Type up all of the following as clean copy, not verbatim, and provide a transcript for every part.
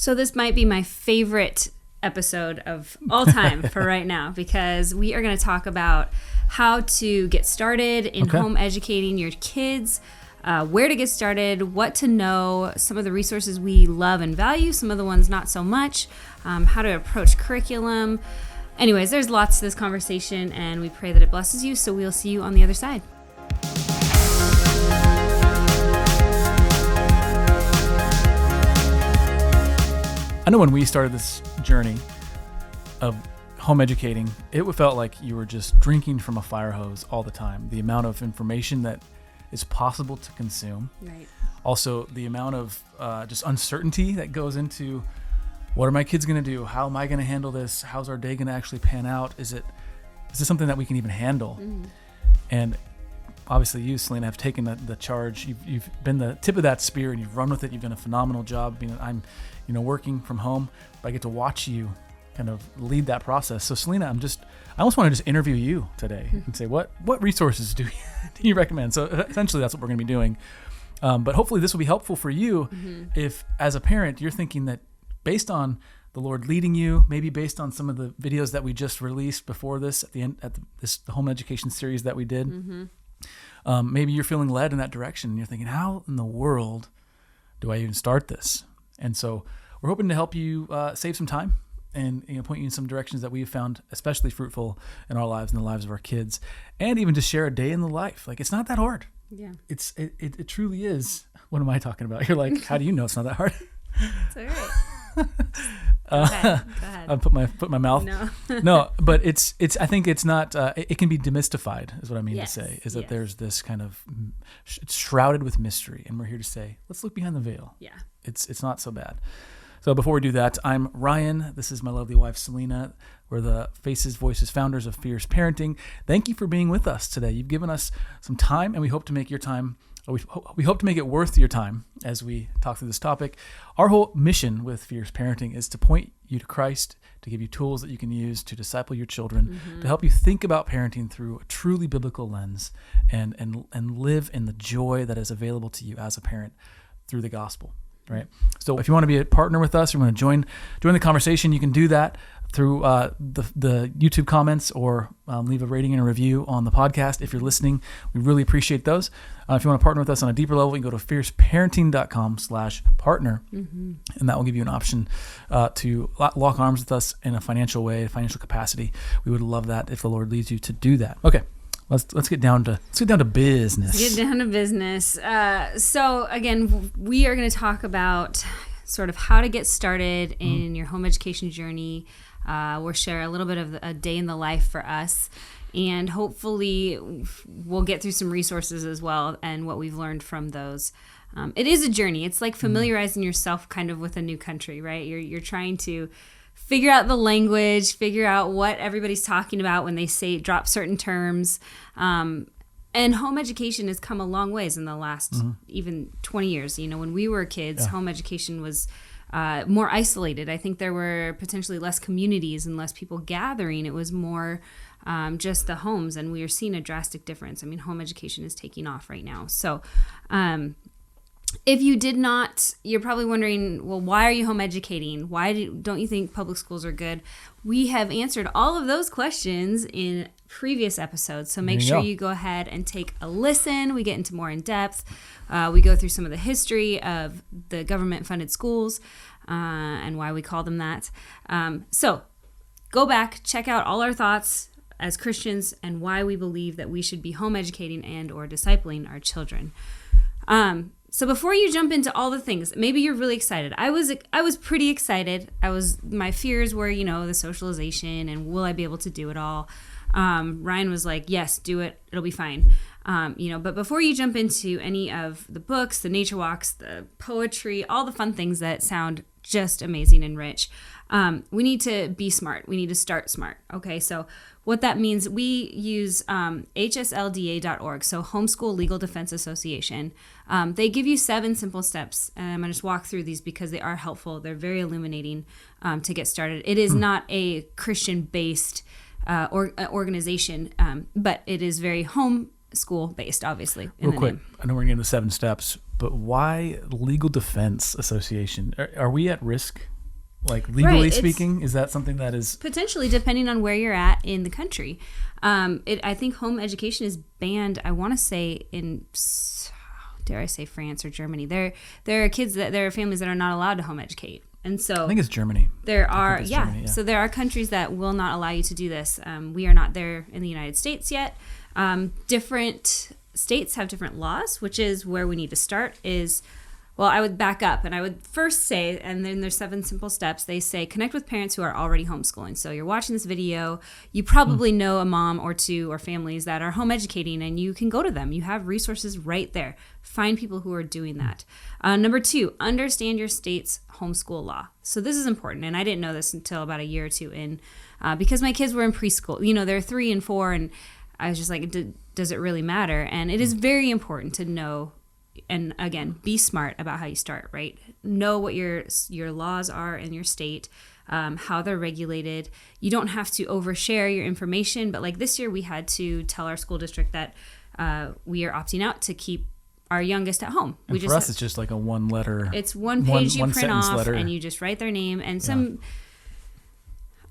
So this might be my favorite episode of all time for right now, because we are going to talk about how to get started in home educating your kids, where to get started, what to know, some of the resources we love and value, some of the ones not so much, how to approach curriculum. Anyways, there's lots to this conversation, and we pray that it blesses you. So we'll see you on the other side. I know when we started this journey of home educating, it felt like you were just drinking from a fire hose all the time. The amount of information that is possible to consume. Right. Also, the amount of just uncertainty that goes into what are my kids going to do? How am I going to handle this? How's our day going to actually pan out? Is this something that we can even handle? Mm. And obviously you, Selena, have taken the charge. You've been the tip of that spear, and you've run with it. You've done a phenomenal job. I'm working from home, but I get to watch you kind of lead that process. So Selena, I almost want to just interview you today and say, what resources do you recommend? So essentially that's what we're going to be doing. But hopefully this will be helpful for you if, as a parent, you're thinking that based on the Lord leading you, maybe based on some of the videos that we just released before this at the end, the home education series that we did, maybe you're feeling led in that direction, and you're thinking, how in the world do I even start this? And so we're hoping to help you save some time and point you in some directions that we've found especially fruitful in our lives and the lives of our kids, and even just share a day in the life. Like, it's not that hard. Yeah. It truly is. What am I talking about? You're like, how do you know it's not that hard? It's all right. Go ahead. I put my mouth. No, but I think it's not. It can be demystified, is what I mean to say. Is that there's this kind of, it's shrouded with mystery, and we're here to say, let's look behind the veil. Yeah. It's not so bad. So before we do that, I'm Ryan. This is my lovely wife, Selena. We're the Faces, Voices, founders of Fierce Parenting. Thank you for being with us today. You've given us some time, and we hope to make your time. We hope to make it worth your time as we talk through this topic. Our whole mission with Fierce Parenting is to point you to Christ, to give you tools that you can use to disciple your children, to help you think about parenting through a truly biblical lens, and live in the joy that is available to you as a parent through the gospel. Right. So if you want to be a partner with us, or you want to join the conversation, you can do that through the YouTube comments, or leave a rating and a review on the podcast. If you're listening, we really appreciate those. If you want to partner with us on a deeper level, you can go to fierceparenting.com/partner, and that will give you an option to lock arms with us in a financial way, a financial capacity. We would love that if the Lord leads you to do that. Okay. Let's get down to business. Get down to business. So again, we are going to talk about sort of how to get started in your home education journey. We'll share a little bit of a day in the life for us, and hopefully we'll get through some resources as well and what we've learned from those. It is a journey. It's like familiarizing yourself kind of with a new country, right? You're trying to figure out the language, figure out what everybody's talking about when they drop certain terms. And home education has come a long ways in the last even 20 years. When we were kids, home education was more isolated. I think there were potentially less communities and less people gathering. It was more just the homes, and we are seeing a drastic difference. I mean, home education is taking off right now. So if you did not, you're probably wondering, well, why are you home educating? Why don't you think public schools are good? We have answered all of those questions in previous episodes, so make sure you go ahead and take a listen. We get into more in depth. We go through some of the history of the government-funded schools and why we call them that. So go back, check out all our thoughts as Christians and why we believe that we should be home educating and or discipling our children. So before you jump into all the things, maybe you're really excited. I was pretty excited. My fears were, the socialization and will I be able to do it all? Ryan was like, yes, do it. It'll be fine. But before you jump into any of the books, the nature walks, the poetry, all the fun things that sound just amazing and rich, we need to be smart. We need to start smart. Okay, so what that means, we use hslda.org, so Homeschool Legal Defense Association. They give you 7 simple steps, and I'm going to just walk through these because they are helpful. They're very illuminating to get started. It is not a Christian-based organization, but it is very homeschool-based, obviously. Real quick, I know we're getting the 7 steps, but why Legal Defense Association? Are we at risk Like legally Right, speaking, is that something that is potentially, depending on where you're at in the country. I think home education is banned, I want to say, in, dare I say, France or Germany. There are there are families that are not allowed to home educate. And so I think it's Germany. there are, Germany, yeah. So there are countries that will not allow you to do this. We are not there in the United States yet. Different states have different laws, which is where we need to start is, well, I would back up and I would first say, and then there's 7 simple steps. They say connect with parents who are already homeschooling. So you're watching this video, you probably know a mom or two or families that are home educating, and you can go to them. You have resources right there. Find people who are doing that. Number 2, understand your state's homeschool law. So this is important, and I didn't know this until about a year or two in, because my kids were in preschool. You know, they're 3 and 4, and I was just like, does it really matter? And it is very important to know. And again, be smart about how you start, right? Know what your laws are in your state, how they're regulated. You don't have to overshare your information, but like this year we had to tell our school district that we are opting out to keep our youngest at home. And for us, it's just like a one letter. It's one page you print off letter. And you just write their name and some.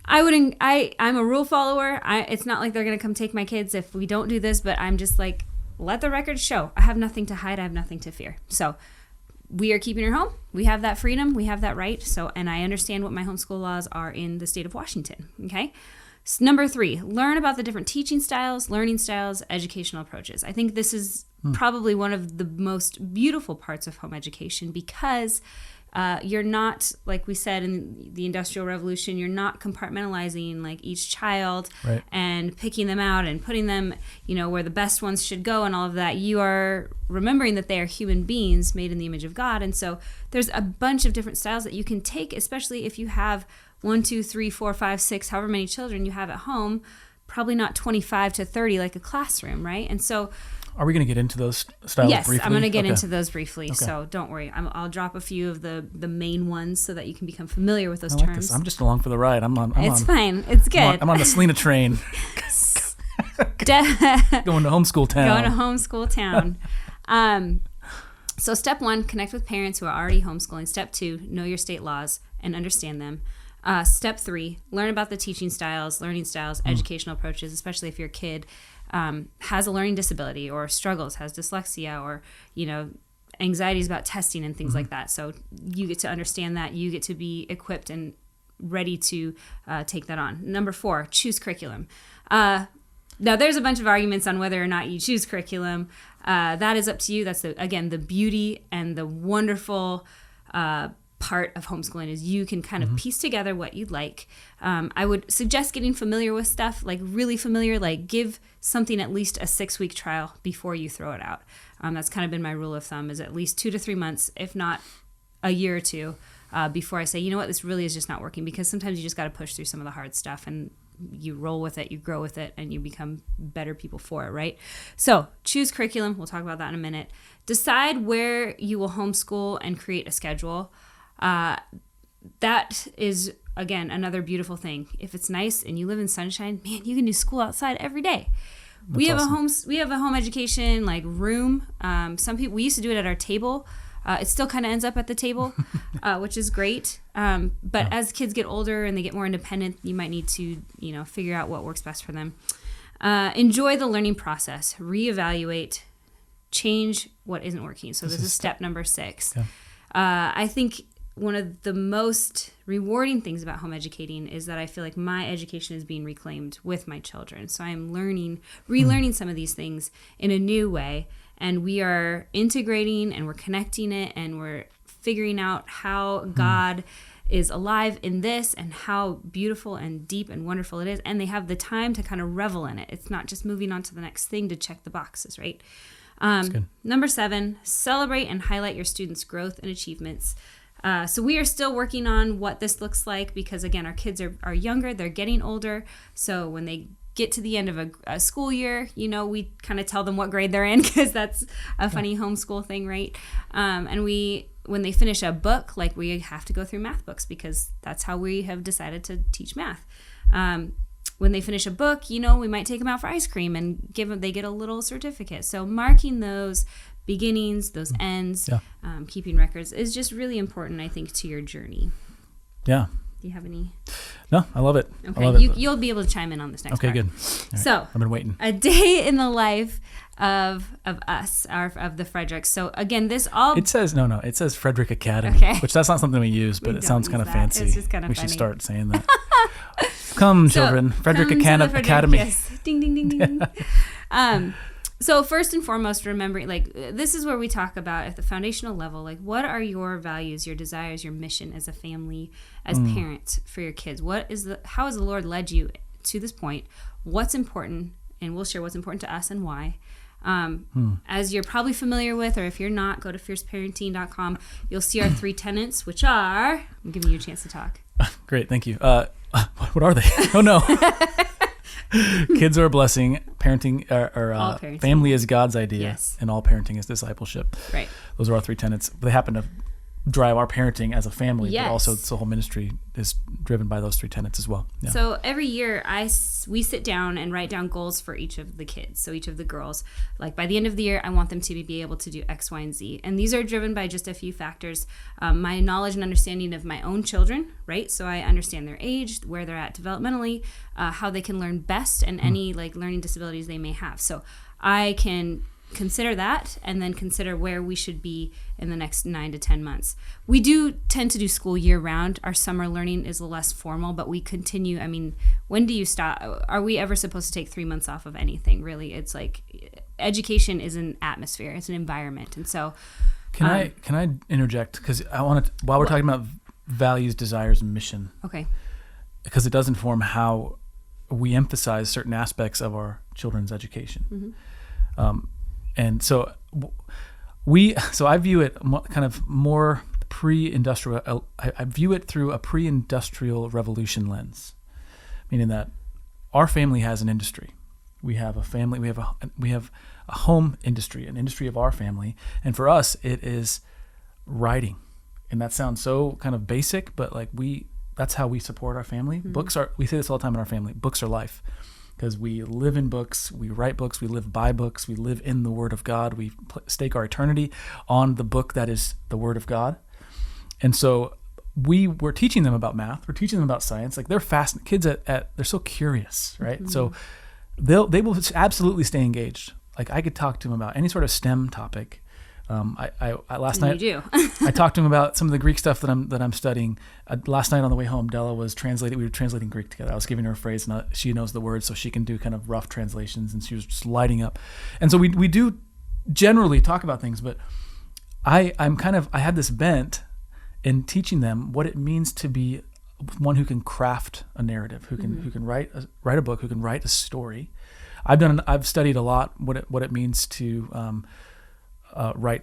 I'm a rule follower. It's not like they're going to come take my kids if we don't do this, but I'm just like, let the record show. I have nothing to hide. I have nothing to fear. So we are keeping her home. We have that freedom. We have that right. So, and I understand what my homeschool laws are in the state of Washington. Okay. So number 3, learn about the different teaching styles, learning styles, educational approaches. I think this is probably one of the most beautiful parts of home education because you're not, like we said in the Industrial Revolution, you're not compartmentalizing like each child right. and picking them out and putting them, you know, where the best ones should go and all of that. You are remembering that they are human beings made in the image of God. And so there's a bunch of different styles that you can take, especially if you have 1, 2, 3, 4, 5, 6, however many children you have at home, probably not 25 to 30 like a classroom, right? And so are we going to get into those styles briefly? Yes, I'm going to get into those briefly, so don't worry. I'll drop a few of the main ones so that you can become familiar with those terms. I'm just along for the ride. It's fine. It's good. I'm on the Selena train. Going to homeschool town. So step 1, connect with parents who are already homeschooling. Step 2, know your state laws and understand them. Step 3, learn about the teaching styles, learning styles, educational approaches, especially if your kid has a learning disability or struggles, has dyslexia or, you know, anxieties about testing and things like that. So you get to understand that. You get to be equipped and ready to take that on. Number 4, choose curriculum. Now, there's a bunch of arguments on whether or not you choose curriculum. That is up to you. That's, the beauty and the wonderful part of homeschooling is you can kind of piece together what you'd like. I would suggest getting familiar with stuff, like really familiar, like give something at least a 6-week trial before you throw it out. That's kind of been my rule of thumb, is at least 2 to 3 months, if not a year or two, before I say, you know what, this really is just not working, because sometimes you just got to push through some of the hard stuff and you roll with it, you grow with it, and you become better people for it, right? So choose curriculum. We'll talk about that in a minute. Decide where you will homeschool and create a schedule. That is, again, another beautiful thing. If it's nice and you live in sunshine, man, you can do school outside every day. We have a home education like room. We used to do it at our table. It still kind of ends up at the table, which is great. But as kids get older and they get more independent, you might need to, figure out what works best for them. Enjoy the learning process. Reevaluate. Change what isn't working. So this is step number 6. Yeah. I think one of the most rewarding things about home educating is that I feel like my education is being reclaimed with my children. So I'm relearning some of these things in a new way. And we are integrating and we're connecting it and we're figuring out how God is alive in this and how beautiful and deep and wonderful it is. And they have the time to kind of revel in it. It's not just moving on to the next thing to check the boxes, right? Number 7, celebrate and highlight your students' growth and achievements. So we are still working on what this looks like because, again, our kids are younger. They're getting older. So when they get to the end of a school year, we kind of tell them what grade they're in because that's a funny homeschool thing, right? And when they finish a book, like we have to go through math books because that's how we have decided to teach math. When they finish a book, we might take them out for ice cream and they get a little certificate. So marking those beginnings, those ends, keeping records is just really important, I think, to your journey. Yeah. Do you have any? No, I love it. Okay, I love it. You'll be able to chime in on this next Okay, part. good. Right. So I've been waiting. A day in the life of us, of the Fredericks. So again, this all... It says, no, it says Frederick Academy, which that's not something we use, but it sounds kind of fancy. It's just kind of we funny. should start saying that. Come, children. Frederick Academy. Yes. Ding, ding, ding, ding. So first and foremost, remembering, like, this is where we talk about at the foundational level, like, what are your values, your desires, your mission as a family, as parents for your kids? How has the Lord led you to this point? What's important? And we'll share what's important to us and why. As you're probably familiar with, or if you're not, go to fierceparenting.com. You'll see our 3 tenets, which are... I'm giving you a chance to talk. Great, thank you. What are they? Oh, no. Kids are a blessing. Parenting, All parenting. Family is God's idea. Yes. And all parenting is discipleship. Right. Those are our 3 tenets. They happen to drive our parenting as a family, Yes. but also the whole ministry is driven by those 3 tenets as well. Yeah. So every year we sit down and write down goals for each of the kids. So each of the girls, like by the end of the year, I want them to be able to do X, Y, and Z. And these are driven by just a few factors. My knowledge and understanding of my own children, right? So I understand their age, where they're at developmentally, how they can learn best, and any like learning disabilities they may have. So I can consider that and then consider where we should be in the next 9 to 10 months. We do tend to do school year round. Our summer learning is less formal, but we continue. I mean, when do you stop? Are we ever supposed to take 3 months off of anything? Really, it's like education is an atmosphere. It's an environment. And so can I interject? Because I want to, while we're talking about values, desires, and mission. Okay. Because it does inform how we emphasize certain aspects of our children's education. And so I view it kind of more pre-industrial. I view it through a pre-industrial revolution lens, meaning that our family has an industry. We have a family. We have a home industry, an industry of our family, and for us, it is writing. And that sounds so kind of basic, but like that's how we support our family. Books are. We say this all the time in our family. Books are life. Because we live in books, we write books, we live by books, we live in the Word of God. We stake our eternity on the book that is the Word of God. And so we're teaching them about math. We're teaching them about science. Like they're fast. Kids they're so curious, right? So they will absolutely stay engaged. Like I could talk to them about any sort of STEM topic. Last night I talked to him about some of the Greek stuff that I'm studying. Last night on the way home, Della was translating. We were translating Greek together. I was giving her a phrase, and she knows the words, so she can do kind of rough translations. And she was just lighting up. And so we do generally talk about things, but I had this bent in teaching them what it means to be one who can craft a narrative, who can write a book, who can write a story. I've studied a lot what it means to write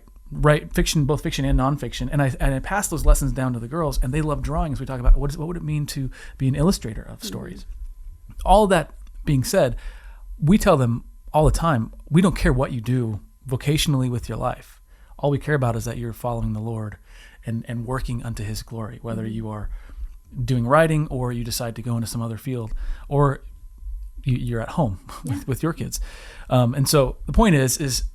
fiction, both fiction and nonfiction, and I pass those lessons down to the girls, and they love drawing. As we talk about what would it mean to be an illustrator of stories. All that being said, we tell them all the time, we don't care what you do vocationally with your life. All we care about is that you're following the Lord and working unto His glory, whether you are doing writing or you decide to go into some other field, or you're at home with your kids. And so the point is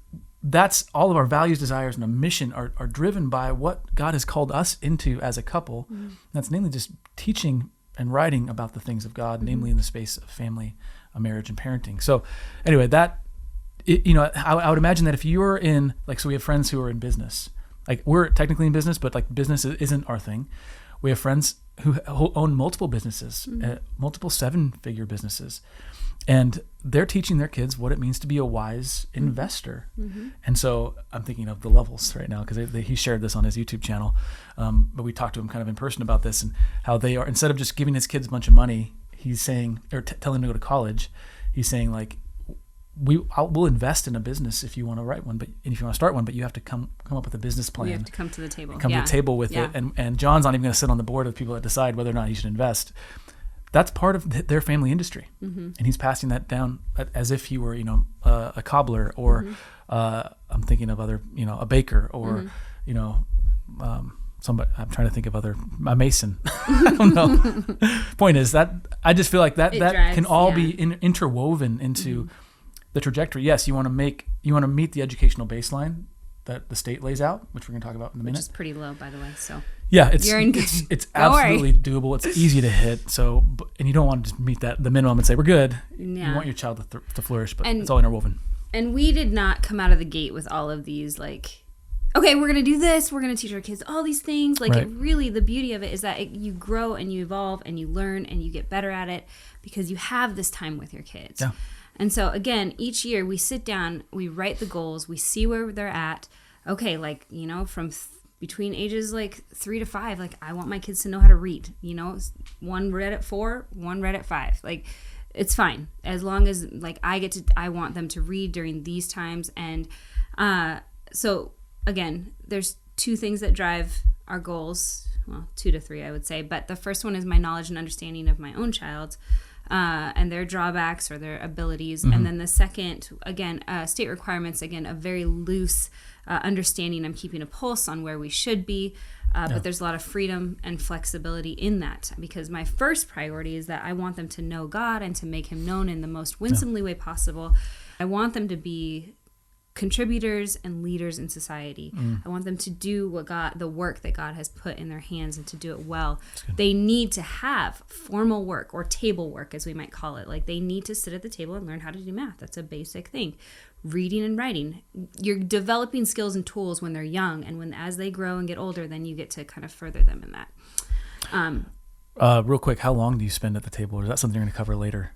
that's all of our values, desires, and a mission are driven by what God has called us into as a couple. That's namely just teaching and writing about the things of God, namely in the space of family, marriage, and parenting. So anyway, I would imagine that if you're in, so we have friends who are in business. Like we're technically in business, but like business isn't our thing. We have friends who own multiple businesses, multiple 7-figure businesses. And they're teaching their kids what it means to be a wise investor. And so I'm thinking of the Levels right now, because he shared this on his YouTube channel. But we talked to him kind of in person about this and how they are, instead of just giving his kids a bunch of money, he's saying, or telling them to go to college, he's saying like, we'll invest in a business if you want to write one, and if you want to start one, but you have to come up with a business plan. You have to come to the table. Come to the table with it. And John's not even going to sit on the board of people that decide whether or not he should invest. That's part of their family industry. And he's passing that down as if he were, a cobbler, or I'm thinking of other, a baker, or, somebody, I'm trying to think of a mason. I don't know. Point is that I just feel like that drives, can all be interwoven into the trajectory. Yes, you want to meet the educational baseline, that the state lays out, which we're going to talk about in a minute. Which is pretty low, by the way. So yeah, You're in it's absolutely doable. It's easy to hit. So, and you don't want to just meet the minimum and say we're good. Yeah. You want your child to flourish, but And- it's all interwoven. And we did not come out of the gate with all of these like, okay, we're going to do this. We're going to teach our kids all these things. Like, Right. it really, the beauty of it is that you grow and you evolve and you learn and you get better at it because you have this time with your kids. Yeah. And so, again, each year we sit down, we write the goals, we see where they're at. Okay, like, you know, from between ages like 3 to 5, like, I want my kids to know how to read. You know, one read at 4, one read at 5. Like, it's fine as long as like I want them to read during these times. And so again, there's 2 things that drive our goals. Well, 2 to 3, I would say. But the first one is my knowledge and understanding of my own child and their drawbacks or their abilities. Mm-hmm. And then the second, again, state requirements, again, a very loose understanding. I'm keeping a pulse on where we should be. But there's a lot of freedom and flexibility in that because my first priority is that I want them to know God and to make him known in the most winsomely way possible. I want them to be contributors and leaders in society. I want them to do the work that God has put in their hands and to do it well. They need to have formal work or table work, as we might call it. Like, they need to sit at the table and learn how to do math. That's a basic thing. Reading and writing. You're developing skills and tools when they're young, and as they grow and get older, then you get to kind of further them in that. Real quick, how long do you spend at the table? Or is that something you're going to cover later?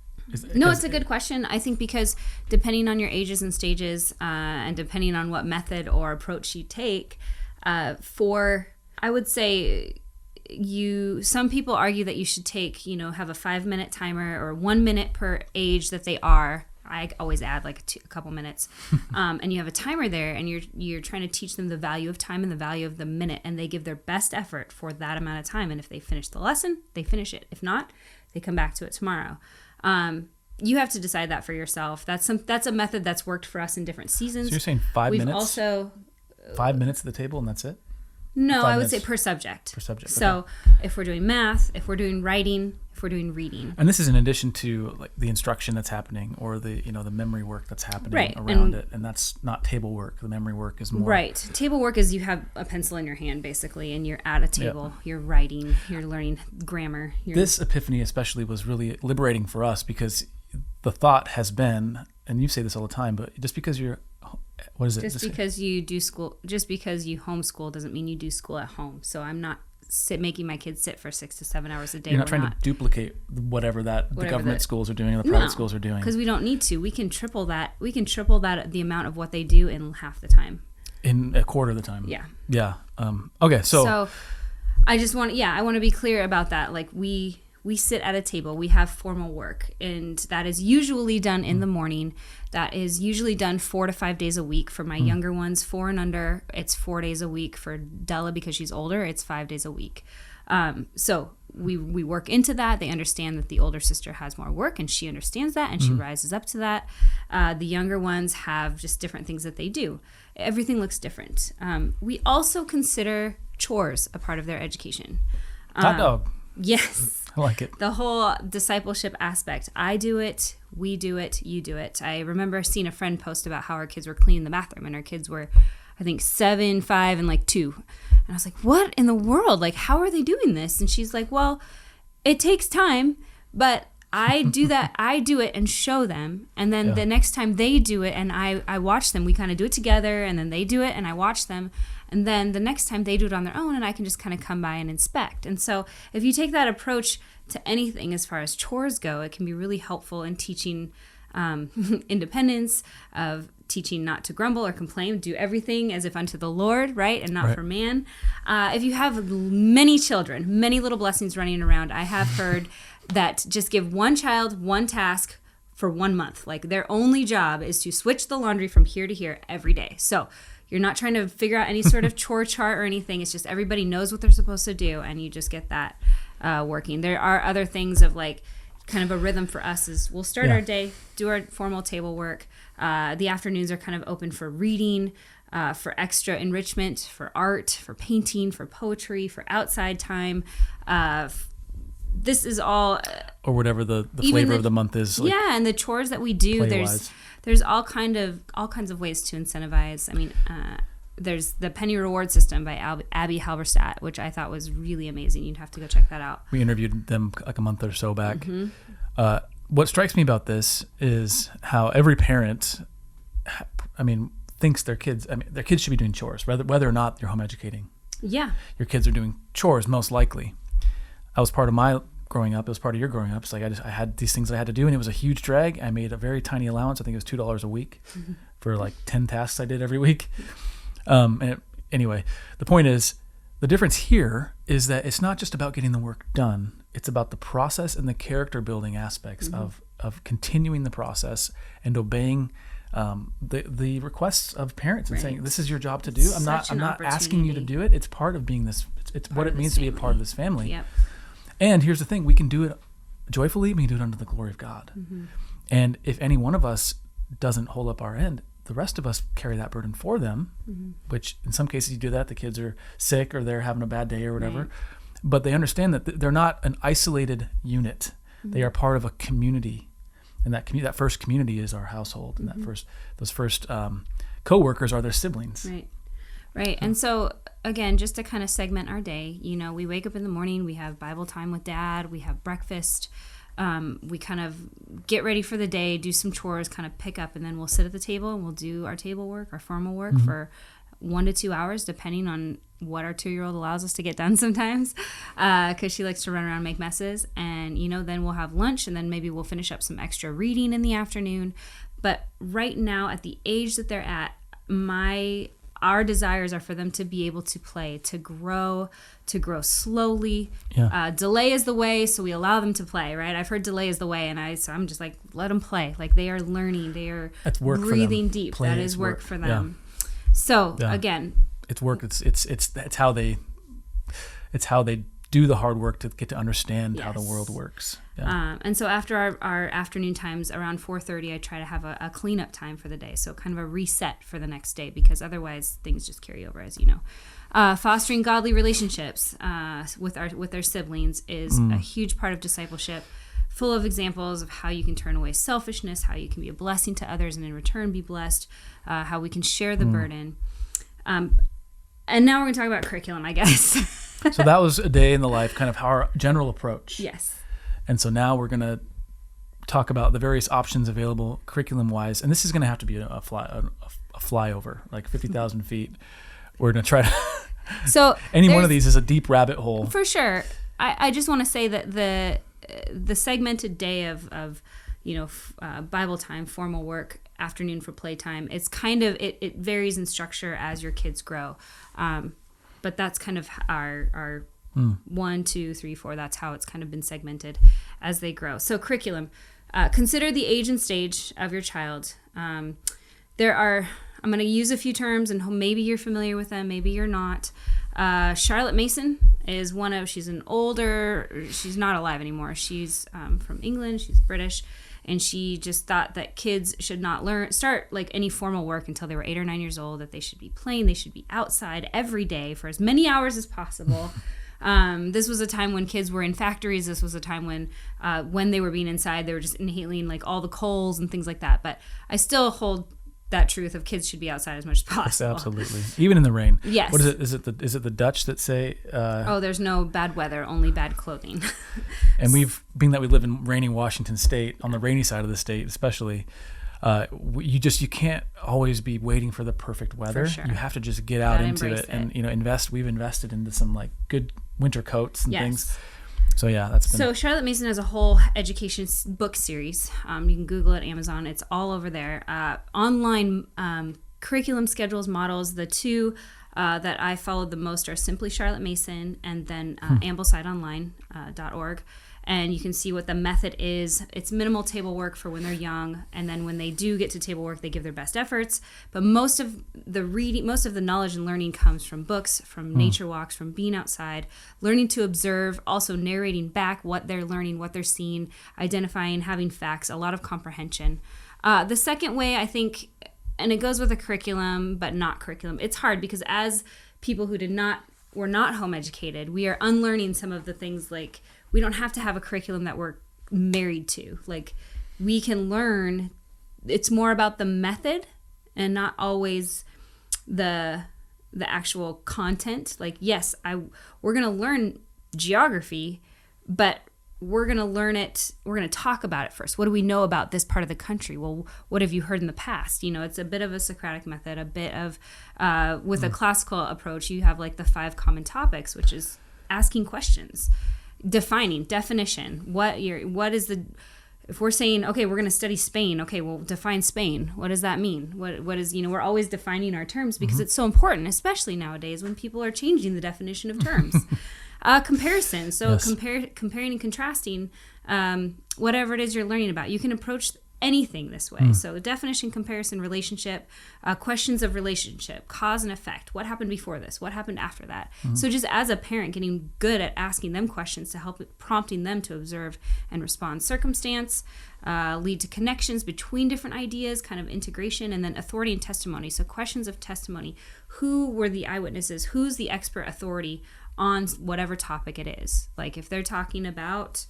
No, it's a good question. I think because depending on your ages and stages and depending on what method or approach you take, I would say some people argue that you should take, have a 5-minute timer or 1 minute per age that they are. I always add like a couple minutes, and you have a timer there, and you're trying to teach them the value of time and the value of the minute, and they give their best effort for that amount of time. And if they finish the lesson, they finish it. If not, they come back to it tomorrow. You have to decide that for yourself. That's a method that's worked for us in different seasons. So you're saying 5 minutes? We've also 5 minutes at the table and that's it? No, 5 I would minutes say per subject. Per subject. So okay. If we're doing math, if we're doing writing, if we're doing reading. And this is in addition to like the instruction that's happening or the the memory work that's happening Right. around it. And that's not table work. The memory work is more. Right. Table work is you have a pencil in your hand basically and you're at a table, You're writing, you're learning grammar. This epiphany especially was really liberating for us because the thought has been, and you say this all the time, but just because you're Just because you homeschool doesn't mean you do school at home. So I'm not making my kids sit for 6 to 7 hours a day. You're not trying to duplicate whatever the government schools are doing or the private schools are doing. Because we don't need to. We can triple that. We can triple that the amount of what they do in half the time. In a quarter of the time. Yeah. Yeah. Okay. So I just want to be clear about that. Like we sit at a table, we have formal work, and that is usually done in the morning. That is usually done 4 to 5 days a week for my younger ones, 4 and under. It's 4 days a week. For Della, because she's older, it's 5 days a week. So we work into that. They understand that the older sister has more work, and she understands that, and she rises up to that. The younger ones have just different things that they do. Everything looks different. We also consider chores a part of their education. Hot dog. Yes. I like it. The whole discipleship aspect. I do it, we do it, you do it. I remember seeing a friend post about how our kids were cleaning the bathroom, and our kids were, I think, 7, 5, and 2. And I was like, what in the world? Like, how are they doing this? And she's like, well, it takes time, but I do that. I do it and show them. And then the next time they do it and I watch them, we kind of do it together, and then they do it and I watch them. And then the next time they do it on their own, and I can just kind of come by and inspect. And so if you take that approach to anything as far as chores go, it can be really helpful in teaching independence, of teaching not to grumble or complain, do everything as if unto the Lord, right? And not for man. If you have many children, many little blessings running around, I have heard that just give one child one task for 1 month. Like, their only job is to switch the laundry from here to here every day. So you're not trying to figure out any sort of chore chart or anything. It's just everybody knows what they're supposed to do, and you just get that working. There are other things of kind of a rhythm for us is we'll start our day, do our formal table work. The afternoons are kind of open for reading, for extra enrichment, for art, for painting, for poetry, for outside time. This is all... or whatever the flavor of the month is. And the chores that we do, there's all kinds of ways to incentivize. I mean, there's the penny reward system by Abby Halberstadt, which I thought was really amazing. You'd have to go check that out. We interviewed them like a month or so back. What strikes me about this is how every parent, thinks their kids should be doing chores, whether or not you're home educating. Yeah. Your kids are doing chores, most likely. That was part of my growing up. It was part of your growing up. It's like I had these things I had to do, and it was a huge drag. I made a very tiny allowance. I think it was $2 a week for like 10 tasks I did every week. Anyway, the point is, the difference here is that it's not just about getting the work done. It's about the process and the character building aspects of continuing the process and obeying the requests of parents and saying, this is your job to do. I'm not asking you to do it. It's part of being this. It's what it means to be a part of this family. Yep. And here's the thing: we can do it joyfully. We can do it under the glory of God. And if any one of us doesn't hold up our end, the rest of us carry that burden for them. Which in some cases you do that. The kids are sick or they're having a bad day or whatever. Right. But they understand that they're not an isolated unit. They are part of a community. And that first community is our household, and those first co-workers are their siblings. Right. And so again, just to kind of segment our day, we wake up in the morning, we have Bible time with Dad, we have breakfast, we kind of get ready for the day, do some chores, kind of pick up, and then we'll sit at the table and we'll do our table work, our formal work for 1 to 2 hours, depending on what our 2-year-old allows us to get done sometimes, because she likes to run around and make messes. And, then we'll have lunch, and then maybe we'll finish up some extra reading in the afternoon. But right now, at the age that they're at, our desires are for them to be able to play, to grow slowly. Yeah. Delay is the way, so we allow them to play, right? I've heard delay is the way, so I'm just like, let them play. Like, they are learning, they are breathing deep. That is work for them. Yeah. So again, it's work. It's how they do the hard work to get to understand how the world works. Yeah. And so after our afternoon times around 4:30, I try to have a cleanup time for the day. So kind of a reset for the next day, because otherwise things just carry over, as you know. Fostering godly relationships with our siblings is a huge part of discipleship, full of examples of how you can turn away selfishness, how you can be a blessing to others and in return be blessed, how we can share the burden. And now we're going to talk about curriculum, I guess. So that was a day in the life, kind of our general approach. Yes. And so now we're going to talk about the various options available curriculum-wise. And this is going to have to be a flyover, like 50,000 feet. We're going to try to... So any one of these is a deep rabbit hole. For sure. I just want to say that the segmented day of Bible time, formal work, afternoon for playtime, it's kind of, it varies in structure as your kids grow. But that's kind of our 1, 2, 3, 4. That's how it's kind of been segmented as they grow. So curriculum, consider the age and stage of your child. I'm going to use a few terms, and maybe you're familiar with them, maybe you're not. Charlotte Mason is she's not alive anymore. She's from England. She's British. And she just thought that kids should not start like any formal work until they were 8 or 9 years old, that they should be playing, they should be outside every day for as many hours as possible. This was a time when kids were in factories. This was a time when they were being inside, they were just inhaling like all the coals and things like that. But I still hold that truth of kids should be outside as much as possible. Yes, absolutely. Even in the rain. Yes. What is it? Is it the Dutch that say... there's no bad weather, only bad clothing. And being that we live in rainy Washington State, on the rainy side of the state especially, you can't always be waiting for the perfect weather. For sure. You have to just get out into it and invest. We've invested into some like good winter coats and things. So that's been... So Charlotte Mason has a whole education book series. You can Google it, Amazon. It's all over there. Online curriculum schedules, models. The two that I followed the most are simply Charlotte Mason, and then AmblesideOnline.org. And you can see what the method is. It's minimal table work for when they're young, and then when they do get to table work, they give their best efforts. But most of the knowledge and learning comes from books, from nature walks, from being outside, learning to observe, also narrating back what they're learning, what they're seeing, identifying, having facts, a lot of comprehension. The second way, I think, and it goes with a curriculum, but not curriculum. It's hard because as people who were not home educated, we are unlearning some of the things like... We don't have to have a curriculum that we're married to. Like, we can learn. It's more about the method and not always the the actual content. Like, yes, we're going to learn geography, but we're going to learn it. We're going to talk about it first. What do we know about this part of the country? Well, what have you heard in the past? You know, it's a bit of a Socratic method, a bit of, with a classical approach, you have like the 5 common topics, which is asking questions, definition. If we're saying, okay, we're going to study Spain, okay, well, define Spain. What does that mean? What is, you know, we're always defining our terms because it's so important, especially nowadays when people are changing the definition of terms. Comparison. So Yes. Comparing and contrasting, whatever it is you're learning about. You can approach anything this way. So definition, comparison, relationship, questions of relationship, cause and effect. What happened before this? What happened after that? So just as a parent, getting good at asking them questions to help prompting them to observe and respond. Circumstance, lead to connections between different ideas, kind of integration, and then authority and testimony. So questions of testimony. Who were the eyewitnesses? Who's the expert authority on whatever topic it is? Like if they're talking about,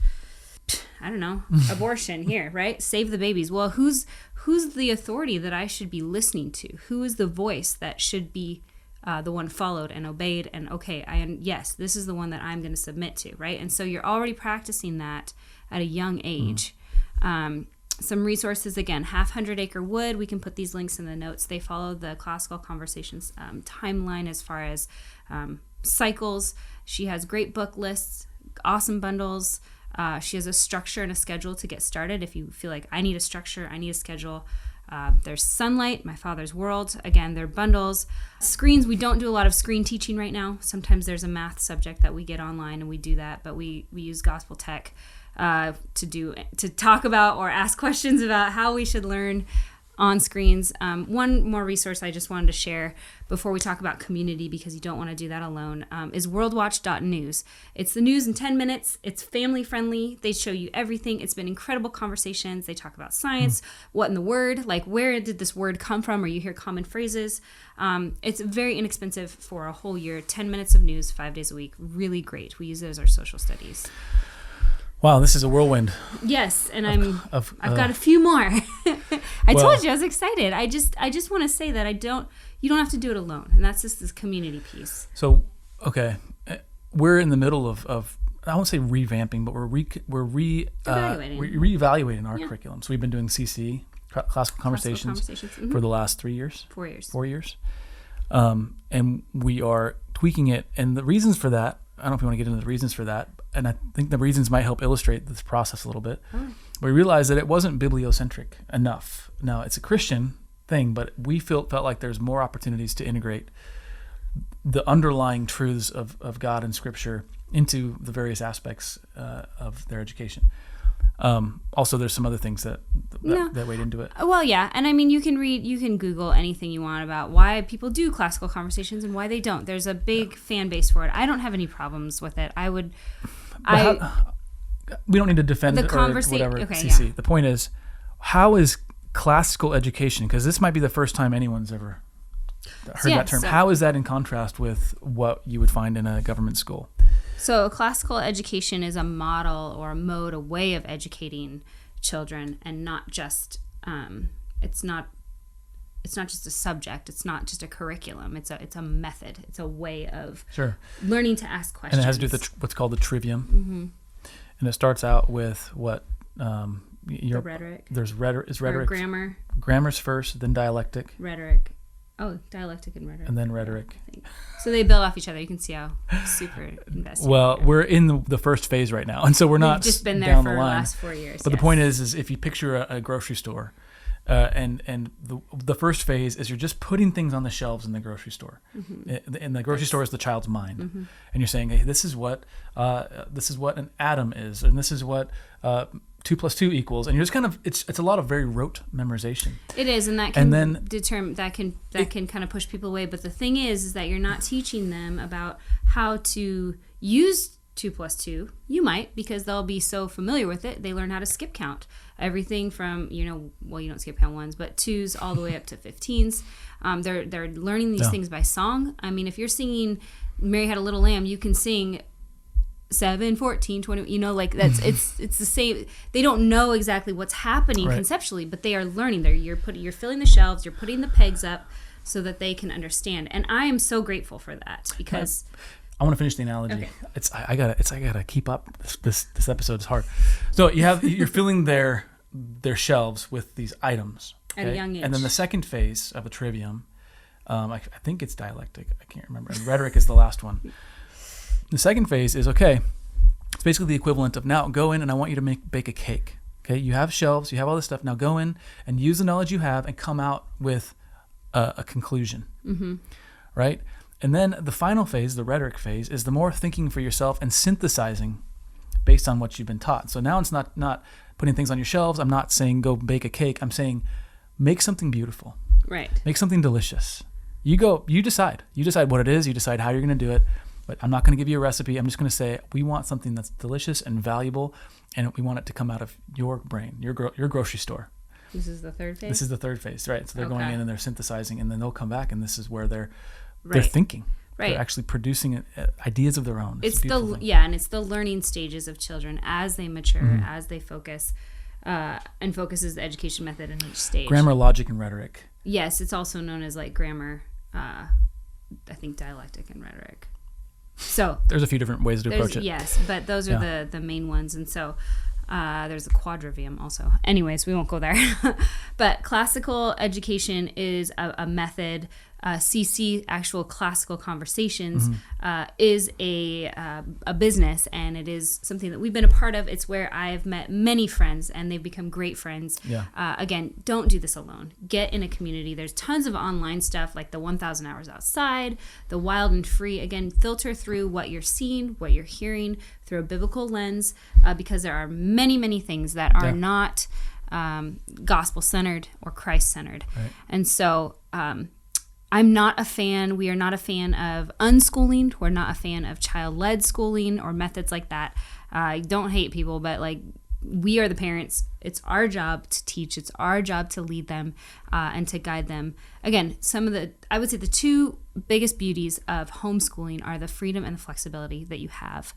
I don't know, abortion here, right? Save the babies. Well, who's the authority that I should be listening to? Who is the voice that should be the one followed and obeyed? And okay, yes, this is the one that I'm going to submit to, right? And so you're already practicing that at a young age. Some resources, again, 100 Acre Wood. We can put these links in the notes. They follow the classical conversations timeline as far as cycles. She has great book lists, awesome bundles. She has a structure and a schedule to get started. If you feel like I need a structure, I need a schedule. There's Sunlight, My Father's World. Again, they're bundles. Screens, we don't do a lot of screen teaching right now. Sometimes there's a math subject that we get online and we do that, but we use Gospel Tech to talk about or ask questions about how we should learn on screens. One more resource I just wanted to share before we talk about community, because you don't want to do that alone, is worldwatch.news. It's the news in 10 minutes. It's family friendly. They show you everything. It's been incredible conversations. They talk about science, what in the word, like where did this word come from, or you hear common phrases. It's very inexpensive for a whole year, 10 minutes of news, 5 days a week. Really great. We use it as our social studies. Wow, this is a whirlwind. Yes, and I've got a few more. I told you I was excited. I just want to say that you don't have to do it alone, and that's just this community piece. So, okay, we're in the middle of I won't say revamping, but we're reevaluating our curriculum. So we've been doing CC, classical conversations. For the last 3 years. 4 years. 4 years, and we are tweaking it. And the reasons for that, I don't know if you want to get into the reasons for that, and I think the reasons might help illustrate this process a little bit. We realized that it wasn't bibliocentric enough. Now, it's a Christian thing, but we felt like there's more opportunities to integrate the underlying truths of God and Scripture into the various aspects of their education. Also, there's some other things that weighed into it. Well, yeah, and I mean, you can Google anything you want about why people do classical conversations and why they don't. There's a big fan base for it. I don't have any problems with it. We don't need to defend it or whatever. Okay, CC. yeah. The point is, how is classical education? Because this might be the first time anyone's ever heard that term. How is that in contrast with what you would find in a government school? So classical education is a model or a mode, a way of educating children, and not just it's not just a subject. It's not just a curriculum. It's a method. It's a way of learning to ask questions. And it has to do with what's called the Trivium. And it starts out with what the rhetoric. There's rhetoric. Grammar. Grammar's first, then dialectic. Rhetoric. Oh, dialectic and rhetoric. And then rhetoric. So they build off each other. You can see how super invested. Well, we're in the first phase right now, and so we're not We've just been there down for the the line. last 4 years. But the point is if you picture a grocery store, and the first phase is you're just putting things on the shelves in the grocery store. And the grocery store is the child's mind, and you're saying, hey, this is what an atom is, and this is what 2 + 2 equals, and you're just kind of it's a lot of very rote memorization. It is, and that can can kind of push people away. But the thing is that you're not teaching them about how to use 2 + 2. You might, because they'll be so familiar with it. They learn how to skip count everything from you don't skip count ones, but 2s all the way up to 15s. They're learning these things by song. I mean, if you're singing "Mary Had a Little Lamb," you can sing 7, 14, 20, like that's it's the same. They don't know exactly what's happening conceptually, but they are learning. You're filling the shelves, you're putting the pegs up. so that they can understand. And I am so grateful for that because I want to finish the analogy. Okay. I gotta keep up. This episode is hard. So you're filling their shelves with these items at a young age. And then the second phase of a trivium, I think it's dialectic. I can't remember. And rhetoric is the last one. The second phase is okay. It's basically the equivalent of now go in and I want you to bake a cake. Okay, you have shelves, you have all this stuff. Now go in and use the knowledge you have and come out with a conclusion, right? And then the final phase, the rhetoric phase, is the more thinking for yourself and synthesizing based on what you've been taught. So now it's not putting things on your shelves. I'm not saying go bake a cake. I'm saying make something beautiful. Right. Make something delicious. You decide. You decide what it is. You decide how you're going to do it. But I'm not going to give you a recipe. I'm just going to say we want something that's delicious and valuable, and we want it to come out of your brain, your grocery store. This is the third phase? This is the third phase, right? So they're going in and they're synthesizing, and then they'll come back, and this is where they're thinking. Right. They're actually producing ideas of their own. It's and it's the learning stages of children as they mature, as they focus, and focuses the education method in each stage. Grammar, logic, and rhetoric. Yes, it's also known as like grammar, I think dialectic and rhetoric. So there's a few different ways to approach it. Yes, but those are the main ones. And so there's a quadrivium also. Anyways, we won't go there. But classical education is a method. CC, actual classical conversations, is a business, and it is something that we've been a part of. It's where I've met many friends, and they've become great friends. Yeah. Again, don't do this alone. Get in a community. There's tons of online stuff like the 1,000 Hours Outside, the Wild and Free. Again, filter through what you're seeing, what you're hearing through a biblical lens, because there are many, many things that are not gospel-centered or Christ-centered. Right. And so I'm not a fan. We are not a fan of unschooling. We're not a fan of child-led schooling or methods like that. I don't hate people, but like we are the parents. It's our job to teach. It's our job to lead them and to guide them. Again, I would say the two biggest beauties of homeschooling are the freedom and the flexibility that you have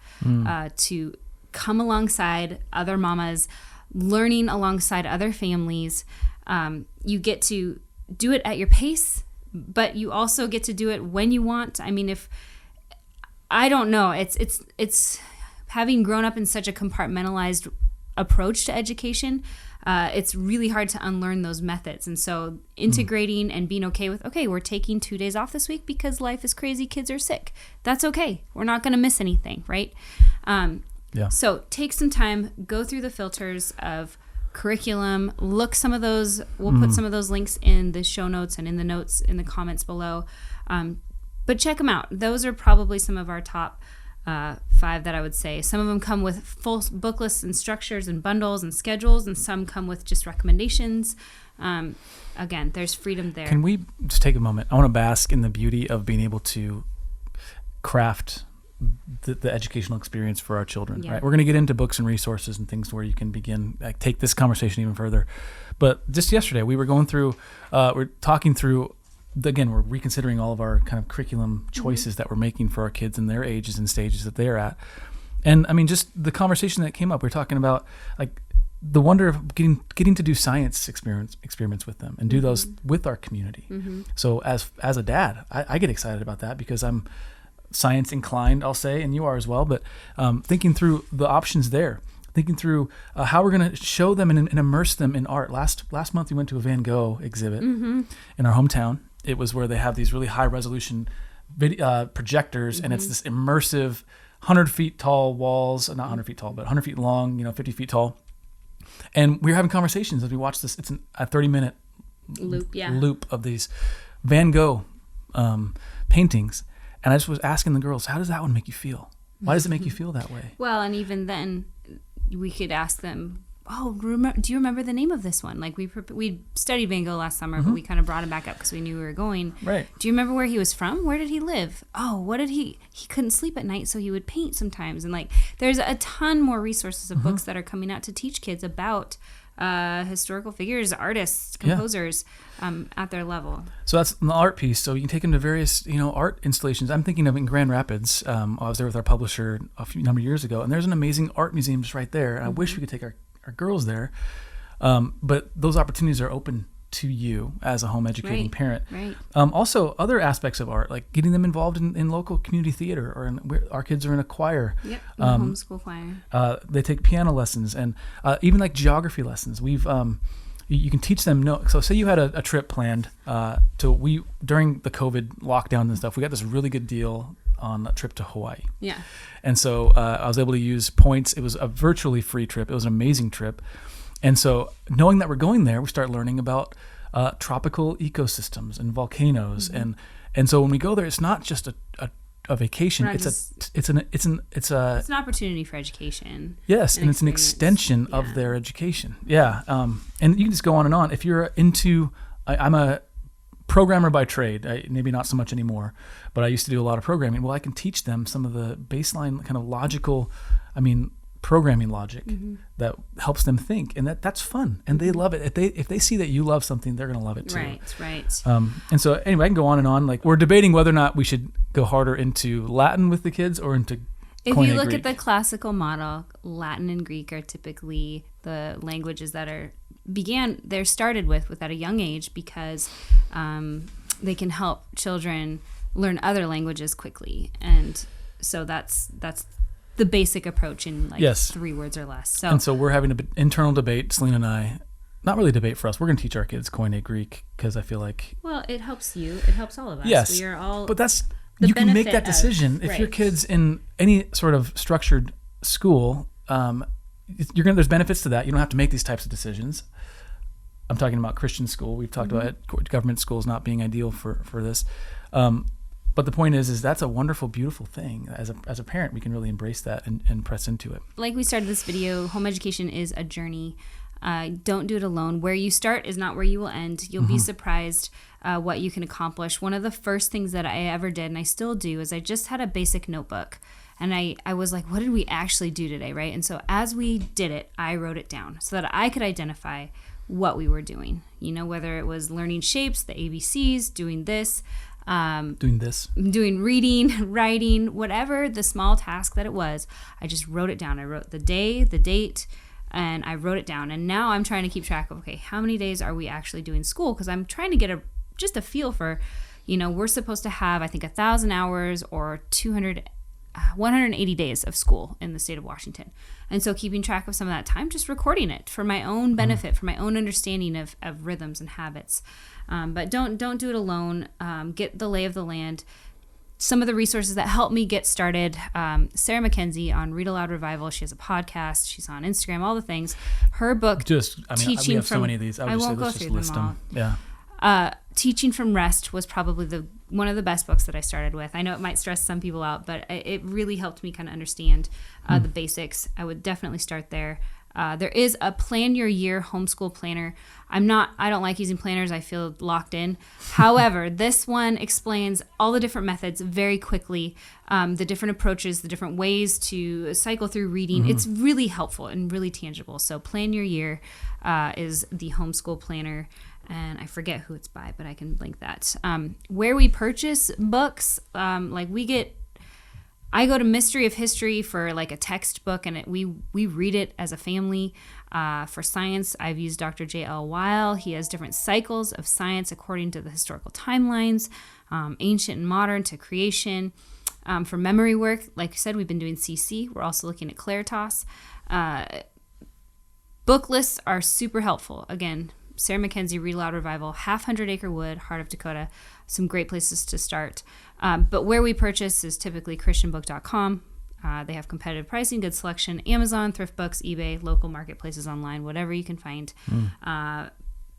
to come alongside other mamas, learning alongside other families. You get to do it at your pace, but you also get to do it when you want. I mean, I don't know, it's having grown up in such a compartmentalized approach to education, it's really hard to unlearn those methods. And so integrating and being okay with, okay, we're taking 2 days off this week because life is crazy, kids are sick. That's okay. We're not going to miss anything, right? So take some time, go through the filters of curriculum, look some of those, we'll put some of those links in the show notes and in the notes in the comments below, but check them out. Those are probably some of our top 5 that I would say. Some of them come with full book lists and structures and bundles and schedules, and some come with just recommendations. Again, there's freedom there. Can we just take a moment? I want to bask in the beauty of being able to craft the educational experience for our children, right? We're going to get into books and resources and things where you can begin, take this conversation even further. But just yesterday, we were going through, we're talking through, again, we're reconsidering all of our kind of curriculum choices that we're making for our kids and their ages and stages that they're at. And I mean, just the conversation that came up, we're talking about like the wonder of getting to do science experiments with them and do those with our community. So as a dad, I get excited about that because I'm science inclined, I'll say, and you are as well, but thinking through the options there, thinking through how we're going to show them and immerse them in art. Last month we went to a Van Gogh exhibit in our hometown. It was where they have these really high resolution projectors, and it's this immersive 100 feet tall walls, not 100 feet tall, but 100 feet long, 50 feet tall. And we were having conversations as we watched this. It's a 30-minute loop of these Van Gogh paintings. And I just was asking the girls, how does that one make you feel? Why does it make you feel that way? Well, and even then, we could ask them, do you remember the name of this one? Like we studied Van Gogh last summer, but we kind of brought him back up because we knew we were going. Right. Do you remember where he was from? Where did he live? Oh, what did he couldn't sleep at night, so he would paint sometimes. And like, there's a ton more resources of books that are coming out to teach kids about historical figures, artists, composers, at their level. So that's the art piece. So you can take them to various, art installations. I'm thinking of in Grand Rapids. I was there with our publisher a number of years ago, and there's an amazing art museum just right there. And I wish we could take our girls there. But those opportunities are open to you as a home educating parent. Right. Also, other aspects of art, like getting them involved in local community theater, or our kids are in a choir. Yep. Homeschool choir. They take piano lessons, and even like geography lessons. We've you can teach them. So say you had a trip planned. During the COVID lockdown and stuff, we got this really good deal on a trip to Hawaii. Yeah. And so I was able to use points. It was a virtually free trip. It was an amazing trip. And so knowing that we're going there, we start learning about tropical ecosystems and volcanoes. And so when we go there, it's not just a vacation. It's an opportunity for education. Yes, and it's an extension of their education. Yeah. And you can just go on and on. If you're into, I'm a programmer by trade, maybe not so much anymore, but I used to do a lot of programming. Well, I can teach them some of the baseline kind of logical, programming logic that helps them think, and that's fun, and they love it. If they see that you love something, they're going to love it too. Right. And so anyway, I can go on and on. Like, we're debating whether or not we should go harder into Latin with the kids or into If Koine you look Greek. at the classical model, Latin and Greek are typically the languages that they're started with at a young age, because they can help children learn other languages quickly, and so that's the basic approach in 3 words or less. And so we're having an internal debate, Selena and I. Not really a debate for us. We're going to teach our kids Koine Greek, because I feel like... Well, it helps you. It helps all of us. Yes. We are all... But you can make that decision. If your kid's in any sort of structured school, there's benefits to that. You don't have to make these types of decisions. I'm talking about Christian school. We've talked about it, government schools not being ideal for this. But the point is that's a wonderful, beautiful thing. As a parent, we can really embrace that and press into it. Like we started this video, home education is a journey. Don't do it alone. Where you start is not where you will end. You'll be surprised what you can accomplish. One of the first things that I ever did, and I still do, is I just had a basic notebook. And I was like, what did we actually do today, right? And so as we did it, I wrote it down so that I could identify what we were doing. Whether it was learning shapes, the ABCs, doing this, doing reading, writing, whatever the small task that it was, I just wrote it down. I wrote the day, the date, and I wrote it down. And now I'm trying to keep track of, okay, how many days are we actually doing school? Because I'm trying to get just a feel for, we're supposed to have, I think, 1,000 hours or 180 days of school in the state of Washington. And so keeping track of some of that time, just recording it for my own benefit, for my own understanding of rhythms and habits. But don't do it alone. Get the lay of the land. Some of the resources that helped me get started, Sarah McKenzie on Read Aloud Revival. She has a podcast. She's on Instagram, all the things. Her book, we have so many of these. I won't go through them all. Yeah. Teaching from Rest was probably one of the best books that I started with. I know it might stress some people out, but it really helped me kind of understand the basics. I would definitely start there. There is a Plan Your Year Homeschool Planner. I don't like using planners. I feel locked in. However, this one explains all the different methods very quickly, the different approaches, the different ways to cycle through reading. It's really helpful and really tangible. So Plan Your Year is the Homeschool Planner. And I forget who it's by, but I can link that. Where we purchase books, I go to Mystery of History for like a textbook, and we read it as a family. For science, I've used Dr. J.L. Weil. He has different cycles of science according to the historical timelines, ancient and modern to creation. For memory work, like I said, we've been doing CC. We're also looking at Claritas. Book lists are super helpful. Again, Sarah McKenzie, Read Aloud Revival, Half Hundred Acre Wood, Heart of Dakota, some great places to start. But where we purchase is typically christianbook.com. They have competitive pricing, good selection, Amazon, thrift books, eBay, local marketplaces online, whatever you can find.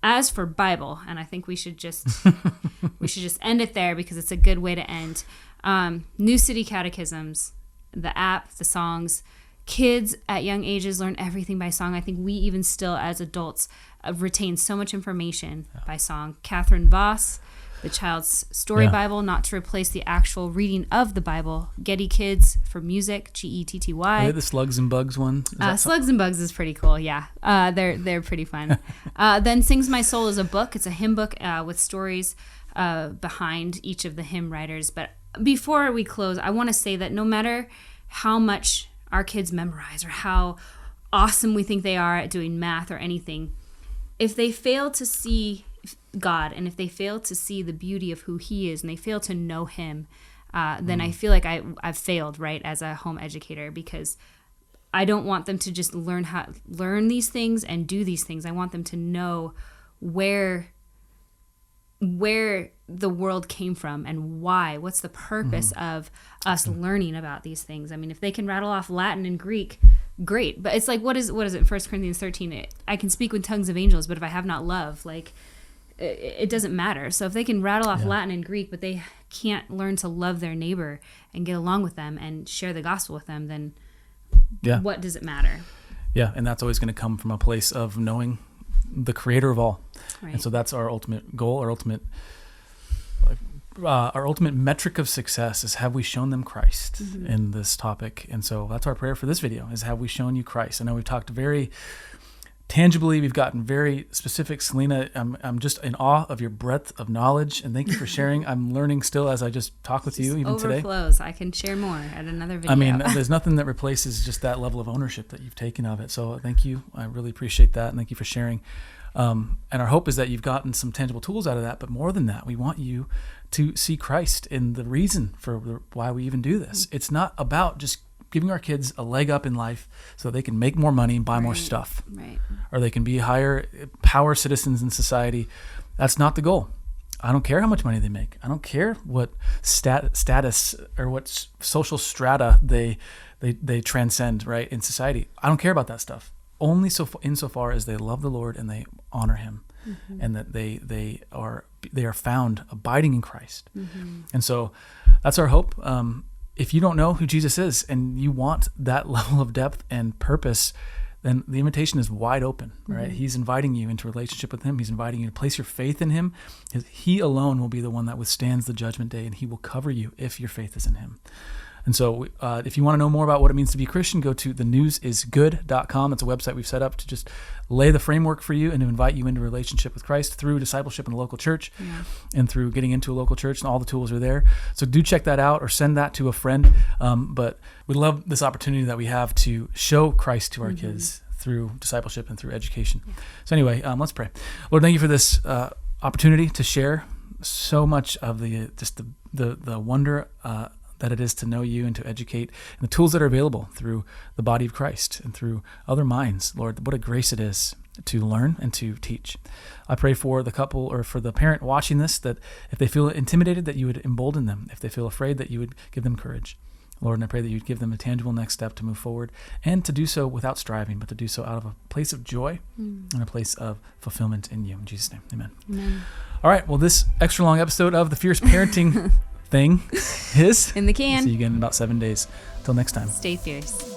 As for Bible, and I think we should just end it there because it's a good way to end. New City Catechisms, the app, the songs. Kids at young ages learn everything by song. I think we even still as adults retain so much information by song. Catherine Voss, The Child's Story Bible, not to replace the actual reading of the Bible. Getty Kids for music, Getty. Are they the Slugs and Bugs one? Slugs and Bugs is pretty cool, yeah. They're pretty fun. Then Sings My Soul is a book. It's a hymn book with stories behind each of the hymn writers. But before we close, I want to say that no matter how much our kids memorize or how awesome we think they are at doing math or anything, if they fail to see, God, and if they fail to see the beauty of who he is and they fail to know him, then I feel like I've failed, right, as a home educator, because I don't want them to just learn these things and do these things. I want them to know where the world came from and why. What's the purpose of us learning about these things? I mean, if they can rattle off Latin and Greek, great. But it's like, what is it? 1 Corinthians 13, I can speak with tongues of angels, but if I have not love, like, it doesn't matter. So if they can rattle off Latin and Greek, but they can't learn to love their neighbor and get along with them and share the gospel with them, then what does it matter? Yeah, and that's always going to come from a place of knowing the creator of all. Right. And so that's our ultimate goal, our ultimate metric of success is, have we shown them Christ in this topic? And so that's our prayer for this video, is, have we shown you Christ? I know we've talked very tangibly, we've gotten very specific. Selena, I'm just in awe of your breadth of knowledge, and thank you for sharing. I'm learning still as I just talk with you even today. Overflows. I can share more at another video. I mean, there's nothing that replaces just that level of ownership that you've taken of it. So thank you. I really appreciate that, and thank you for sharing. And our hope is that you've gotten some tangible tools out of that, but more than that, we want you to see Christ in the reason for why we even do this. It's not about just giving our kids a leg up in life so they can make more money and buy more stuff, or they can be higher power citizens in society. That's not the goal. I don't care how much money they make. I don't care what status or what social strata they transcend, right, in society. I don't care about that stuff. Only insofar as they love the Lord and they honor him, and that they are found abiding in Christ. And so that's our hope. If you don't know who Jesus is and you want that level of depth and purpose, then the invitation is wide open, right? He's inviting you into relationship with him. He's inviting you to place your faith in him. He alone will be the one that withstands the judgment day, and he will cover you if your faith is in him. And so if you want to know more about what it means to be a Christian, go to thenewsisgood.com. It's a website we've set up to just lay the framework for you and to invite you into relationship with Christ through discipleship in a local church and through getting into a local church, and all the tools are there. So do check that out or send that to a friend. But we love this opportunity that we have to show Christ to our kids through discipleship and through education. So anyway, let's pray. Lord, thank you for this opportunity to share so much of the wonder that it is to know you and to educate, and the tools that are available through the body of Christ and through other minds. Lord, what a grace it is to learn and to teach. I pray for the couple or for the parent watching this, that if they feel intimidated, that you would embolden them. If they feel afraid, that you would give them courage. Lord, and I pray that you'd give them a tangible next step to move forward, and to do so without striving, but to do so out of a place of joy and a place of fulfillment in you. In Jesus' name, amen. All right, well, this extra long episode of the Fierce Parenting thing is in the can. See you again in about 7 days. Until next time. Stay fierce.